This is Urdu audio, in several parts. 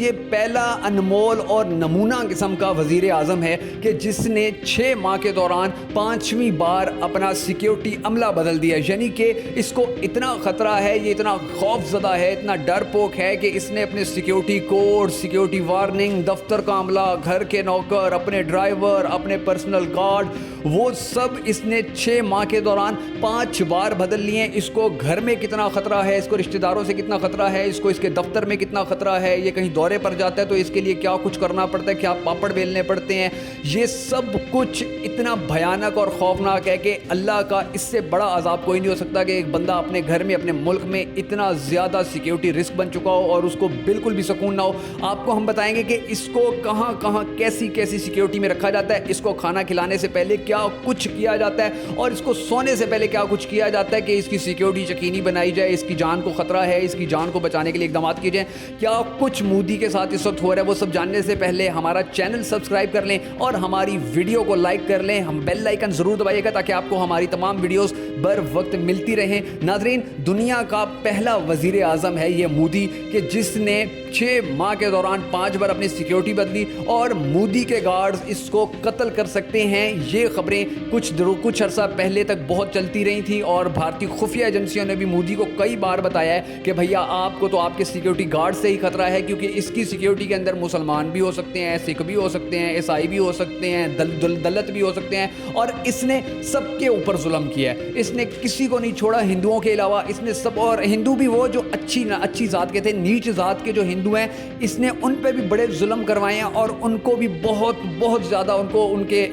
یہ پہلا انمول اور نمونہ قسم کا وزیر اعظم ہے کہ جس نے 6 ماہ کے دوران 5ویں بار اپنا سیکیورٹی عملہ بدل دیا. یعنی کہ اس کو اتنا خطرہ ہے, یہ اتنا خوف زدہ ہے, اتنا ڈر پوک ہے کہ اس نے اپنے سیکیورٹی کوڈ, سیکیورٹی وارننگ, دفتر کا عملہ, گھر کے نوکر, اپنے ڈرائیور, اپنے پرسنل گارڈ, وہ سب اس نے 6 ماہ کے دوران 5 بار بدل لیے. اس کو گھر میں کتنا خطرہ ہے, اس کو رشتہ داروں سے کتنا خطرہ ہے, اس کو اس کے دفتر میں کتنا خطرہ ہے, یہ کہیں دورے پر جاتا ہے تو اس کے لیے کیا کچھ کرنا پڑتا ہے, کیا پاپڑ بیلنے پڑتے ہیں, یہ سب کچھ اتنا بھیانک اور خوفناک ہے کہ اللہ کا اس سے بڑا عذاب کوئی نہیں ہو سکتا کہ ایک بندہ اپنے گھر میں, اپنے ملک میں اتنا زیادہ سیکیورٹی رسک بن چکا ہو اور اس کو بالکل بھی سکون نہ ہو. آپ کو ہم بتائیں گے کہ اس کو کہاں کہاں کیسی کیسی سیکیورٹی میں رکھا جاتا ہے, اس کو کھانا کھلانے سے پہلے کیا کچھ کیا جاتا ہے اور اس کو سونے سے پہلے کیا کچھ کیا جاتا ہے کہ اس کی سیکیورٹی یقینی بنائی جائے, اس کی جان کو خطرہ ہے, اس کی جان کو بچانے کے لیے اقدامات کیے جائیں. کیا کچھ مودی کے ساتھ اس وقت ہو رہا ہے وہ سب جاننے سے پہلے ہمارا چینل سبسکرائب کر لیں اور ہماری ویڈیو کو لائک کر لیں. ہم بیل آئیکن ضرور دبائیے گا تاکہ آپ کو ہماری تمام ویڈیوز بر وقت ملتی رہیں. ناظرین, دنیا کا پہلا وزیر اعظم ہے یہ مودی کہ جس نے 6 ماہ کے دوران 5 بار اپنی سیکیورٹی بدلی اور مودی کے گارڈز اس کو قتل کر سکتے ہیں. یہ خبریں کچھ عرصہ پہلے تک بہت چلتی رہی تھیں اور بھارتی خفیہ ایجنسیوں نے بھی مودی کو کئی بار بتایا ہے کہ بھیا آپ کو تو آپ کے سیکیورٹی گارڈ سے ہی خطرہ ہے کیونکہ اس کی سیکیورٹی کے اندر مسلمان بھی ہو سکتے ہیں, سکھ بھی ہو سکتے ہیں, عیسائی بھی ہو سکتے ہیں, دلت بھی ہو سکتے ہیں, اور اس نے سب کے اوپر ظلم کیا ہے. اس نے کسی کو نہیں چھوڑا ہندوؤں کے علاوہ. اس نے سب, اور ہندو بھی وہ جو اچھی ذات کے تھے, نیچ ذات کے جو ہندو ہیں, اس نے ان پہ بھی بڑے ظلم کروائے ہیں اور ان کو بھی بہت زیادہ ان کے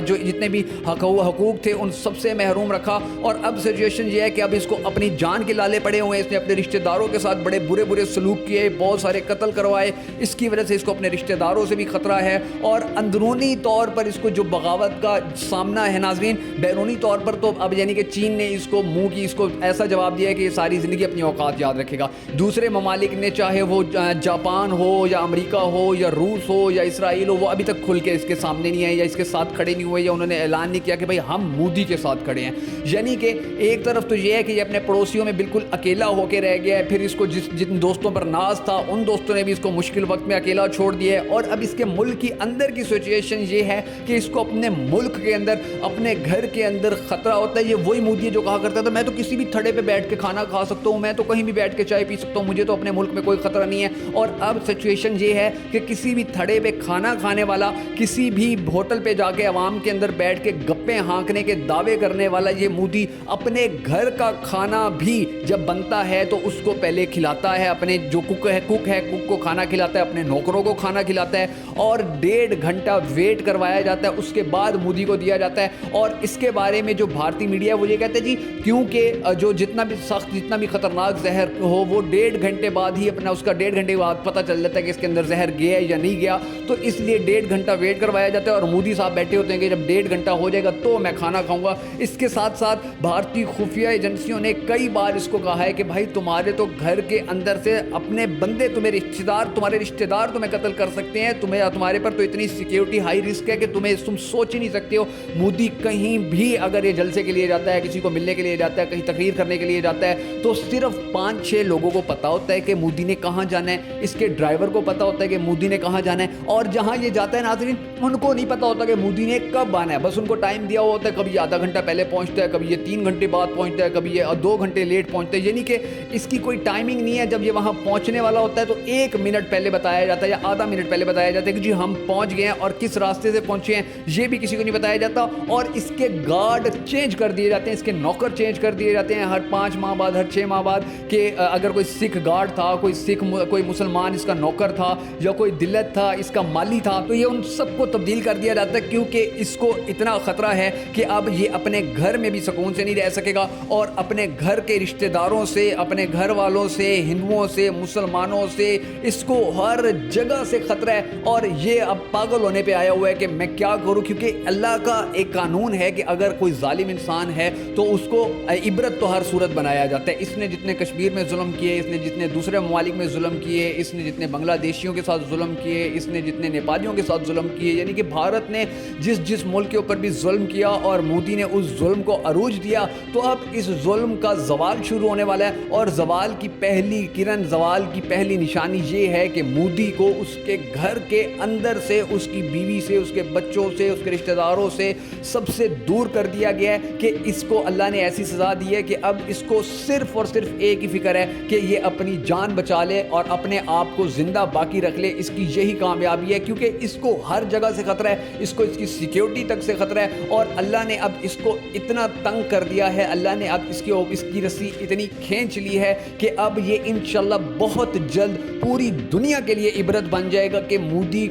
جو جتنے بھی حقوق تھے ان سب سے محروم رکھا. اور اب سچویشن یہ ہے کہ اب اس کو اپنی جان کے لالے پڑے ہوئے ہیں. اس نے اپنے رشتہ داروں کے ساتھ بڑے برے سلوک کیے, بہت سارے قتل کروائے. اس کی وجہ سے اس کو اپنے رشتہ داروں سے بھی خطرہ ہے اور اندرونی طور پر اس کو جو بغاوت کا سامنا ہے ناظرین, بیرونی طور پر تو اب یعنی کہ چین نے اس کو ایسا جواب دیا ہے کہ یہ ساری زندگی اپنی اوقات یاد رکھے گا. دوسرے ممالک نے, چاہے وہ جاپان ہو یا امریکہ ہو یا روس ہو یا اسرائیل ہو, وہ ابھی تک کھل کے اس کے سامنے نہیں آئے یا اس کے ساتھ کھڑے نہیں ہوئے یا انہوں نے اعلان نہیں کیا کہ بھائی ہم مودی کے ساتھ کھڑے ہیں. یعنی کہ ایک طرف تو یہ ہے کہ یہ اپنے پڑوسیوں میں بالکل اکیلا ہو کے رہ گیا ہے, پھر اس کو جن دوستوں پر ناز تھا ان دوستوں نے بھی اس کو مشکل وقت میں اکیلا چھوڑ دیا ہے. اور اب اس کے ملک کی اندر کی سچویشن یہ ہے کہ اس کو اپنے ملک کے اندر, اپنے گھر کے اندر خطرہ ہوتا ہے. یہ وہی مودی ہے جو کہا کرتا تھا میں تو کسی بھی تھڑے پہ بیٹھ کے کھانا کھا سکتا ہوں, میں تو کہیں بھی بیٹھ کے چائے پی سکتا ہوں, مجھے تو اپنے ملک میں کوئی خطرہ نہیں ہے. اور اب سچویشن یہ ہے کہ کسی بھی تھڑے پہ کھانا کھانے والا, کسی بھی ہوٹل پہ جا کے عوام کے اندر بیٹھ کے گپیں ہانکنے کے دعوے کرنے والا یہ مودی اپنے گھر کا کھانا بھی جب بنتا ہے تو اس کو پہلے کھلاتا ہے, اپنے جو کک کو کھانا کھلاتا ہے, اپنے نوکروں کو کھانا کھلاتا ہے اور 1.5 گھنٹہ ویٹ کروایا جاتا ہے, اس کے بعد مودی کو دیا جاتا ہے. اور اس کے بارے میں جو بھارتی میڈیا ہے وہ یہ کہتے ہیں جی کیونکہ جو جتنا بھی سخت, جتنا بھی خطرناک زہر ہو وہ 1.5 گھنٹے بعد ہی اس کا 1.5 گھنٹے بعد پتہ چل جاتا ہے کہ اس کے اندر زہر گیا یا نہیں گیا, تو اس لیے 1.5 گھنٹہ ویٹ کروایا جاتا ہے. اور مودی صاحب بیٹھے ہوتے ہیں کہ جب 1.5 گھنٹہ ہو جائے گا تو میں کھانا کھاؤں گا. اس کے ساتھ ساتھ بھارتی خفیہ ایجنسیوں نے کئی بار اس کو کہا ہے کہ بھائی تمہارے تو گھر کے اندر سے اپنے بندے, تمہارے رشتہ دار تمہیں قتل کر سکتے ہیں, تمہارے پر تو اتنی سیکیورٹی ہائی رسک ہے کہ تم سوچ ہی نہیں سکتے ہو. مودی کہیں بھی اگر یہ جلسے کے لیے جاتا ہے, کسی کو ملنے کے لیے جاتا ہے, کہیں تقریر کرنے کے لیے جاتا ہے, تو صرف 5-6 لوگوں کو پتا ہوتا ہے کہ مودی نے کہاں جانا ہے, اس کے ڈرائیور کو پتا ہوتا ہے کہ مودی نے کہاں جانا ہے, اور جہاں یہ جاتا ہے ناظرین ان کو نہیں پتا ہوتا کہ مودی نے کب آنا ہے. بس ان کو ٹائم دیا ہوتا ہے, کبھی آدھا گھنٹہ پہلے پہنچتا ہے, کبھی یہ 3 گھنٹے بعد پہنچتا ہے, کبھی یہ 2 گھنٹے لیٹ پہنچتا ہے. یعنی کہ اس کی کوئی ٹائمنگ نہیں ہے. جب یہ وہاں پہنچنے والا ہوتا ہے تو 1 منٹ پہلے بتایا جاتا ہے یا آدھا منٹ پہلے بتایا جاتا ہے کہ جی ہم پہنچ گئے ہیں, اور کس راستے سے پہنچے ہیں یہ بھی کسی کو نہیں بتایا جاتا. اور اس کے گارڈ چینج کر دیے جاتے ہیں, اس کے نوکر چینج کر دیے جاتے ہیں ہر 5 ماہ بعد, ہر 6 ماہ بعد, کہ اگر کوئی سکھ گارڈ تھا, کوئی مسلمان اس کا نوکر تھا, یا کوئی دلت تھا اس کا مالی تھا, تو یہ ان سب کو تبدیل کر دیا جاتا ہے کیونکہ اس کو اتنا خطرہ ہے کہ اب یہ اپنے گھر میں بھی سکون سے نہیں رہ سکے گا اور اپنے گھر کے رشتہ داروں سے, اپنے گھر والوں سے, ہندوؤں سے, مسلمانوں سے, اس کو ہر جگہ سے خطرہ ہے. اور یہ اب پاگل ہونے پہ آیا ہوا ہے کہ میں کیا کروں, کیونکہ اللہ کا ایک قانون ہے کہ اگر کوئی ظالم انسان ہے تو اس کو عبرت تو ہر صورت بنایا جاتا ہے. اس نے جتنے کشمیر میں ظلم کیے, اس نے جتنے دوسرے ممالک میں ظلم کیے, اس نے جتنے بنگلہ دیشیوں کے ساتھ ظلم کیے, اس نے جتنے نیپالیوں کے ساتھ ظلم کیے, یعنی کہ بھارت نے جس ملک کے اوپر بھی ظلم کیا اور مودی نے اس ظلم کو عروج دیا, تو اب اس ظلم کا زوال شروع ہونے والا ہے. اور زوال کی پہلی کرن, زوال کی پہلی نشانی یہ ہے کہ مودی کو اس کے گھر کے اندر سے, اس کی بیوی سے, اس کے بچوں سے, اس کے رشتہ داروں سے سب سے دور کر دیا گیا ہے کہ اس کو اللہ نے ایسی سزا دی ہے کہ اب اس کو صرف اور صرف ایک ہی فکر ہے کہ یہ اپنی جان بچا لے اور اپنے آپ کو زندہ باقی رکھ لے. اس کی یہی کامیابی ہے کیونکہ اس کو ہر جگہ سے خطرہ ہے, اس کو اس کی سیکیورٹی تک سے خطرہ ہے, اور اللہ نے اب اس کو اتنا تنگ کر دیا ہے, اللہ نے اب اس کی رسی اتنی کھینچ لی ہے کہ اب یہ انشاءاللہ بہت جلد پوری دنیا کے لیے عبرت بن جائے گا کہ مودی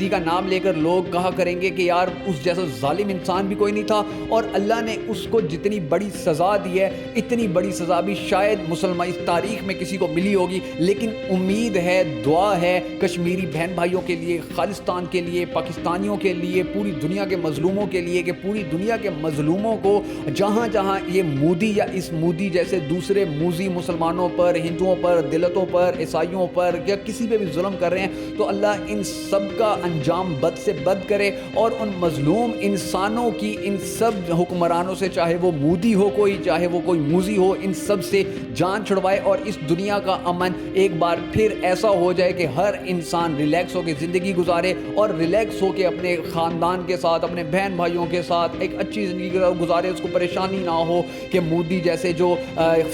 کا نام لے کر لوگ کہا کریں گے کہ یار اس جیسا ظالم انسان بھی کوئی نہیں تھا. اور اللہ نے اس کو جتنی بڑی سزا دی ہے, اتنی بڑی سزا بھی شاید مسلمان تاریخ میں کسی کو ملی ہوگی. لیکن امید ہے, دعا ہے کشمیری بہن بھائیوں کے لیے, خالصتان کے لیے, پاکستانیوں کے لیے, پوری دنیا کے مظلوموں کے لیے کہ پوری دنیا کے مظلوموں کو جہاں جہاں یہ مودی یا اس مودی جیسے دوسرے موذی مسلمانوں پر, ہندوؤں پر, دلتوں پر, عیسائیوں پر یا کسی پہ بھی ظلم کر رہے ہیں, تو اللہ ان سب کا انجام بد سے بد کرے اور ان مظلوم انسانوں کی, ان سب حکمرانوں سے, چاہے وہ مودی ہو کوئی, چاہے وہ کوئی موذی ہو, ان سب سے جان چھڑوائے اور اس دنیا کا امن ایک بار پھر ایسا ہو جائے کہ ہر انسان ریلیکس ہو کے زندگی گزارے اور ریلیکس ہو کے اپنے خاندان کے ساتھ, اپنے بہن بھائیوں کے ساتھ ایک اچھی زندگی گزارے. اس کو پریشانی نہ ہو کہ مودی جیسے جو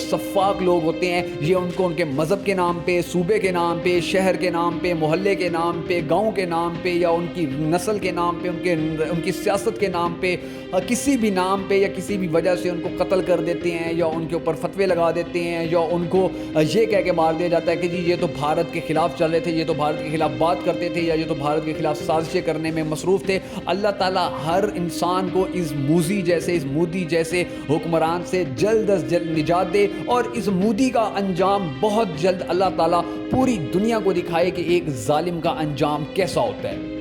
سفاک لوگ ہوتے ہیں یہ ان کو ان کے مذہب کے نام پہ, صوبے کے نام پہ, شہر کے نام پہ, محلے کے نام پہ, گاؤں کے نام پہ یا ان کی نسل کے نام پہ, ان کی سیاست کے نام پہ, کسی بھی نام پہ یا کسی بھی وجہ سے ان کو قتل کر دیتے ہیں یا ان کے اوپر فتوے لگا دیتے ہیں یا ان کو یہ کہہ کے مار دیا جاتا ہے کہ جی یہ تو بھارت کے خلاف چل رہے تھے, یہ تو بھارت کے خلاف بات کرتے تھے, یا یہ تو بھارت کے خلاف سازشیں کرنے میں مصروف تھے. اللہ تعالیٰ ہر انسان کو اس موذی جیسے, اس مودی جیسے حکمران سے جلد از جلد نجات دے اور اس مودی کا انجام بہت جلد اللہ تعالیٰ پوری دنیا کو دکھائے کہ ایک ظالم کا انجام کیسا ہوتا ہے.